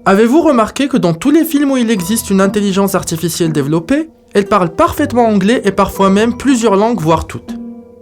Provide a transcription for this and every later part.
Avez-vous remarqué que dans tous les films où il existe une intelligence artificielle développée, elle parle parfaitement anglais et parfois même plusieurs langues, voire toutes.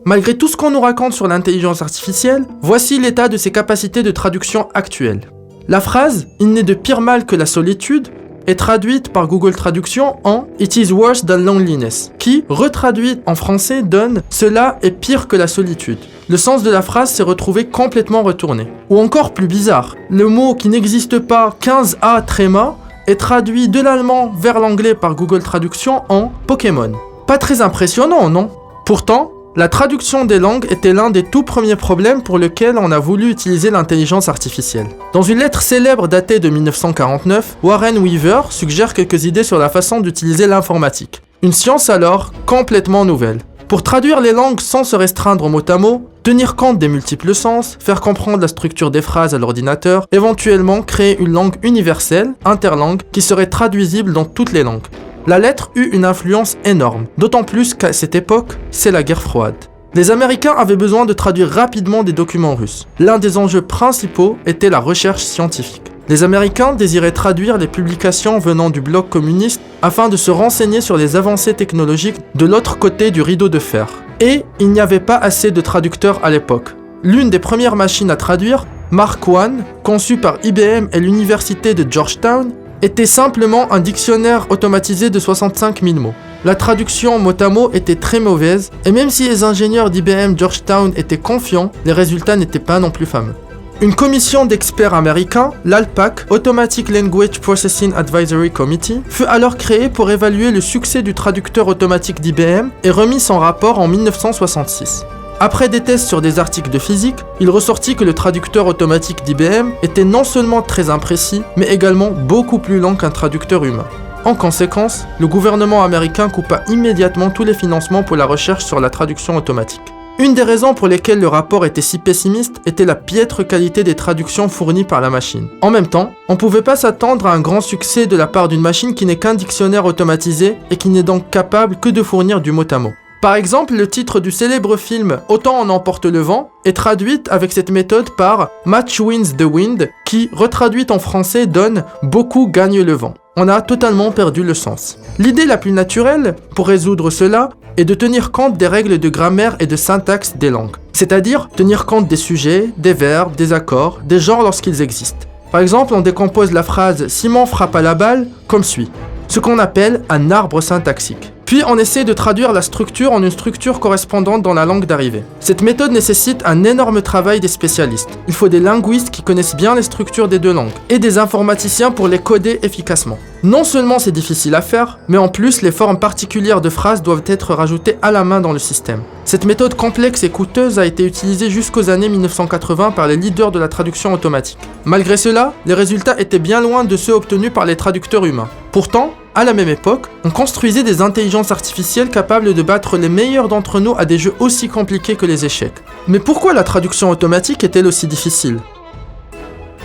Malgré tout ce qu'on nous raconte sur l'intelligence artificielle, voici l'état de ses capacités de traduction actuelles. La phrase « Il n'est de pire mal que la solitude » est traduite par Google Traduction en « It is worse than loneliness » qui, retraduite en français, donne « Cela est pire que la solitude ». Le sens de la phrase s'est retrouvé complètement retourné. Ou encore plus bizarre, le mot qui n'existe pas 15A tréma est traduit de l'allemand vers l'anglais par Google Traduction en « Pokémon ». Pas très impressionnant, non? Pourtant, la traduction des langues était l'un des tout premiers problèmes pour lesquels on a voulu utiliser l'intelligence artificielle. Dans une lettre célèbre datée de 1949, Warren Weaver suggère quelques idées sur la façon d'utiliser l'informatique. Une science alors complètement nouvelle. Pour traduire les langues sans se restreindre au mot à mot, tenir compte des multiples sens, faire comprendre la structure des phrases à l'ordinateur, éventuellement créer une langue universelle, interlangue, qui serait traduisible dans toutes les langues. La lettre eut une influence énorme, d'autant plus qu'à cette époque, c'est la guerre froide. Les Américains avaient besoin de traduire rapidement des documents russes. L'un des enjeux principaux était la recherche scientifique. Les Américains désiraient traduire les publications venant du bloc communiste afin de se renseigner sur les avancées technologiques de l'autre côté du rideau de fer. Et il n'y avait pas assez de traducteurs à l'époque. L'une des premières machines à traduire, Mark I, conçue par IBM et l'université de Georgetown, était simplement un dictionnaire automatisé de 65 000 mots. La traduction mot à mot était très mauvaise, et même si les ingénieurs d'IBM Georgetown étaient confiants, les résultats n'étaient pas non plus fameux. Une commission d'experts américains, l'ALPAC, Automatic Language Processing Advisory Committee, fut alors créée pour évaluer le succès du traducteur automatique d'IBM et remit son rapport en 1966. Après des tests sur des articles de physique, il ressortit que le traducteur automatique d'IBM était non seulement très imprécis, mais également beaucoup plus lent qu'un traducteur humain. En conséquence, le gouvernement américain coupa immédiatement tous les financements pour la recherche sur la traduction automatique. Une des raisons pour lesquelles le rapport était si pessimiste était la piètre qualité des traductions fournies par la machine. En même temps, on ne pouvait pas s'attendre à un grand succès de la part d'une machine qui n'est qu'un dictionnaire automatisé et qui n'est donc capable que de fournir du mot à mot. Par exemple, le titre du célèbre film « Autant en emporte le vent » est traduit avec cette méthode par « Much wins the wind » qui, retraduite en français, donne « Beaucoup gagne le vent ». On a totalement perdu le sens. L'idée la plus naturelle pour résoudre cela est de tenir compte des règles de grammaire et de syntaxe des langues, c'est-à-dire tenir compte des sujets, des verbes, des accords, des genres lorsqu'ils existent. Par exemple, on décompose la phrase « Simon frappe à la balle » comme suit, ce qu'on appelle un arbre syntaxique. Puis on essaie de traduire la structure en une structure correspondante dans la langue d'arrivée. Cette méthode nécessite un énorme travail des spécialistes. Il faut des linguistes qui connaissent bien les structures des deux langues, et des informaticiens pour les coder efficacement. Non seulement c'est difficile à faire, mais en plus les formes particulières de phrases doivent être rajoutées à la main dans le système. Cette méthode complexe et coûteuse a été utilisée jusqu'aux années 1980 par les leaders de la traduction automatique. Malgré cela, les résultats étaient bien loin de ceux obtenus par les traducteurs humains. Pourtant, à la même époque, on construisait des intelligences artificielles capables de battre les meilleurs d'entre nous à des jeux aussi compliqués que les échecs. Mais pourquoi la traduction automatique est-elle aussi difficile ?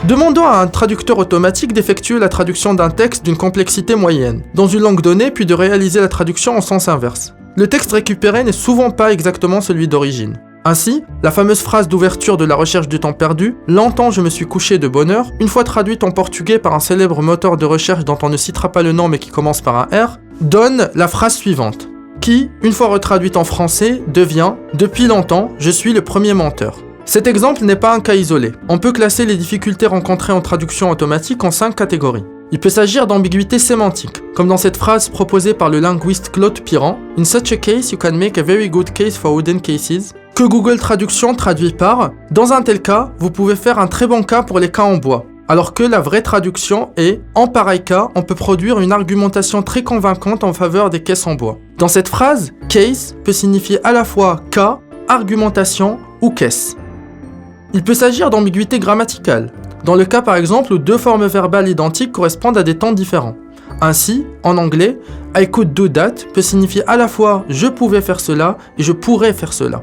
Demandons à un traducteur automatique d'effectuer la traduction d'un texte d'une complexité moyenne, dans une langue donnée, puis de réaliser la traduction en sens inverse. Le texte récupéré n'est souvent pas exactement celui d'origine. Ainsi, la fameuse phrase d'ouverture de La Recherche du temps perdu, « Longtemps je me suis couché de bonne heure », une fois traduite en portugais par un célèbre moteur de recherche dont on ne citera pas le nom mais qui commence par un R, donne la phrase suivante, qui, une fois retraduite en français, devient « Depuis longtemps, je suis le premier menteur ». Cet exemple n'est pas un cas isolé. On peut classer les difficultés rencontrées en traduction automatique en 5 catégories. Il peut s'agir d'ambiguïté sémantique, comme dans cette phrase proposée par le linguiste Claude Piran, « In such a case, you can make a very good case for wooden cases », que Google Traduction traduit par « Dans un tel cas, vous pouvez faire un très bon cas pour les cas en bois », alors que la vraie traduction est « En pareil cas, on peut produire une argumentation très convaincante en faveur des caisses en bois ». Dans cette phrase, « case » peut signifier à la fois « cas », « argumentation » ou « caisse ». Il peut s'agir d'ambiguïté grammaticale, dans le cas par exemple où deux formes verbales identiques correspondent à des temps différents. Ainsi, en anglais, I could do that peut signifier à la fois je pouvais faire cela et je pourrais faire cela.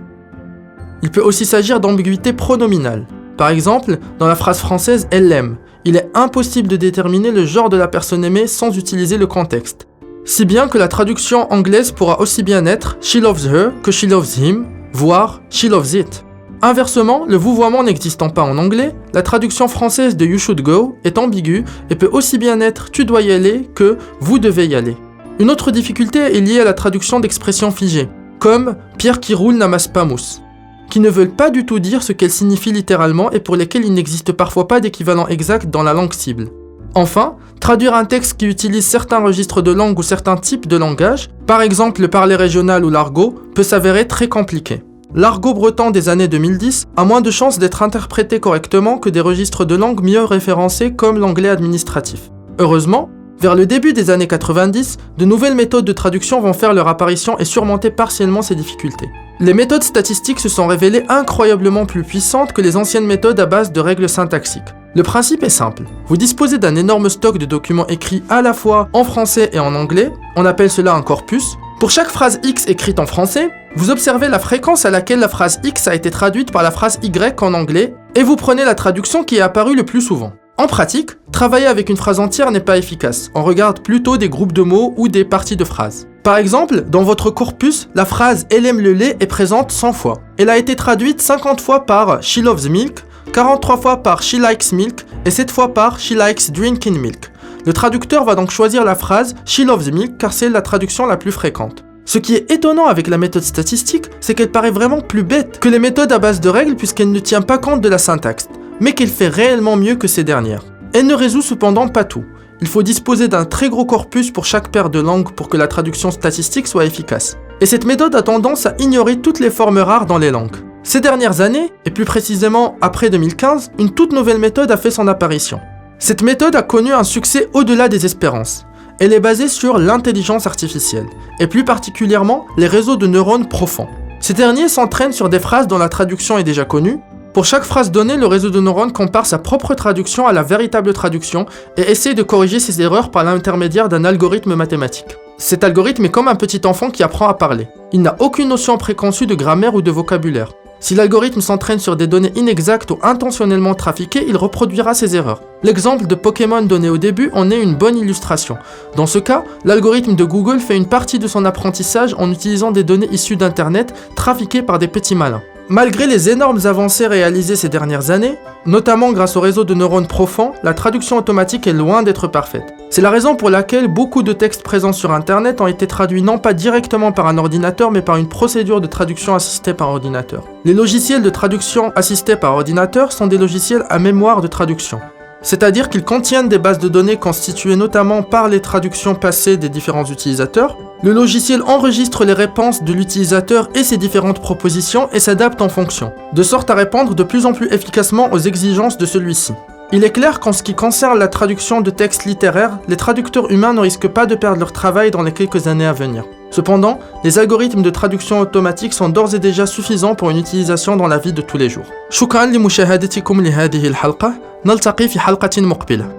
Il peut aussi s'agir d'ambiguïté pronominale. Par exemple, dans la phrase française elle l'aime, il est impossible de déterminer le genre de la personne aimée sans utiliser le contexte. Si bien que la traduction anglaise pourra aussi bien être she loves her que she loves him, voire she loves it. Inversement, le vouvoiement n'existant pas en anglais, la traduction française de You should go est ambiguë et peut aussi bien être tu dois y aller que vous devez y aller. Une autre difficulté est liée à la traduction d'expressions figées, comme pierre qui roule n'amasse pas mousse, qui ne veulent pas du tout dire ce qu'elles signifient littéralement et pour lesquelles il n'existe parfois pas d'équivalent exact dans la langue cible. Enfin, traduire un texte qui utilise certains registres de langue ou certains types de langage, par exemple le parler régional ou l'argot, peut s'avérer très compliqué. L'argot breton des années 2010 a moins de chances d'être interprété correctement que des registres de langue mieux référencés comme l'anglais administratif. Heureusement, vers le début des années 90, de nouvelles méthodes de traduction vont faire leur apparition et surmonter partiellement ces difficultés. Les méthodes statistiques se sont révélées incroyablement plus puissantes que les anciennes méthodes à base de règles syntaxiques. Le principe est simple. Vous disposez d'un énorme stock de documents écrits à la fois en français et en anglais, on appelle cela un corpus. Pour chaque phrase X écrite en français, vous observez la fréquence à laquelle la phrase X a été traduite par la phrase Y en anglais, et vous prenez la traduction qui est apparue le plus souvent. En pratique, travailler avec une phrase entière n'est pas efficace, on regarde plutôt des groupes de mots ou des parties de phrases. Par exemple, dans votre corpus, la phrase « Elle aime le lait » est présente 100 fois. Elle a été traduite 50 fois par « She loves milk », 43 fois par « She likes milk » et 7 fois par « She likes drinking milk ». Le traducteur va donc choisir la phrase « She loves milk » car c'est la traduction la plus fréquente. Ce qui est étonnant avec la méthode statistique, c'est qu'elle paraît vraiment plus bête que les méthodes à base de règles puisqu'elle ne tient pas compte de la syntaxe, mais qu'elle fait réellement mieux que ces dernières. Elle ne résout cependant pas tout. Il faut disposer d'un très gros corpus pour chaque paire de langues pour que la traduction statistique soit efficace. Et cette méthode a tendance à ignorer toutes les formes rares dans les langues. Ces dernières années, et plus précisément après 2015, une toute nouvelle méthode a fait son apparition. Cette méthode a connu un succès au-delà des espérances. Elle est basée sur l'intelligence artificielle, et plus particulièrement les réseaux de neurones profonds. Ces derniers s'entraînent sur des phrases dont la traduction est déjà connue. Pour chaque phrase donnée, le réseau de neurones compare sa propre traduction à la véritable traduction et essaie de corriger ses erreurs par l'intermédiaire d'un algorithme mathématique. Cet algorithme est comme un petit enfant qui apprend à parler. Il n'a aucune notion préconçue de grammaire ou de vocabulaire. Si l'algorithme s'entraîne sur des données inexactes ou intentionnellement trafiquées, il reproduira ses erreurs. L'exemple de Pokémon donné au début en est une bonne illustration. Dans ce cas, l'algorithme de Google fait une partie de son apprentissage en utilisant des données issues d'Internet trafiquées par des petits malins. Malgré les énormes avancées réalisées ces dernières années, notamment grâce au réseau de neurones profonds, la traduction automatique est loin d'être parfaite. C'est la raison pour laquelle beaucoup de textes présents sur Internet ont été traduits non pas directement par un ordinateur, mais par une procédure de traduction assistée par ordinateur. Les logiciels de traduction assistée par ordinateur sont des logiciels à mémoire de traduction. C'est-à-dire qu'ils contiennent des bases de données constituées notamment par les traductions passées des différents utilisateurs. Le logiciel enregistre les réponses de l'utilisateur et ses différentes propositions et s'adapte en fonction, de sorte à répondre de plus en plus efficacement aux exigences de celui-ci. Il est clair qu'en ce qui concerne la traduction de textes littéraires, les traducteurs humains ne risquent pas de perdre leur travail dans les quelques années à venir. Cependant, les algorithmes de traduction automatique sont d'ores et déjà suffisants pour une utilisation dans la vie de tous les jours. شكرا لمشاهدتكم لهذه الحلقة. نلتقي في حلقة مقبلة.